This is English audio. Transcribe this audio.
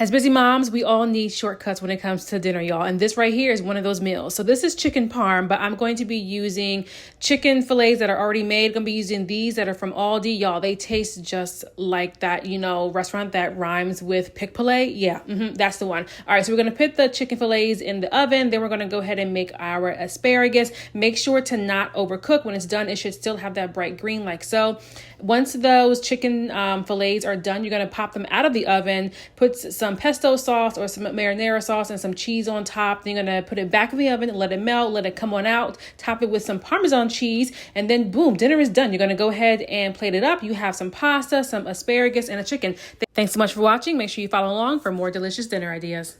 As busy moms, we all need shortcuts when it comes to dinner, y'all. And this right here is one of those meals. So this is chicken parm, but I'm going to be using chicken fillets that are already made. I'm going to be using these that are from Aldi. Y'all, they taste just like that, restaurant that rhymes with Pick-fil-A. Yeah, that's the one. All right, so we're going to put the chicken fillets in the oven. Then we're going to go ahead and make our asparagus. Make sure to not overcook. When it's done, it should still have that bright green like so. Once those chicken fillets are done, you're going to pop them out of the oven, put some pesto sauce or some marinara sauce and some cheese on top. Then you're going to put it back in the oven, let it melt, let it come on out, top it with some Parmesan cheese, and then boom, dinner is done. You're going to go ahead and plate it up. You have some pasta, some asparagus, and a chicken. Thanks so much for watching. Make sure you follow along for more delicious dinner ideas.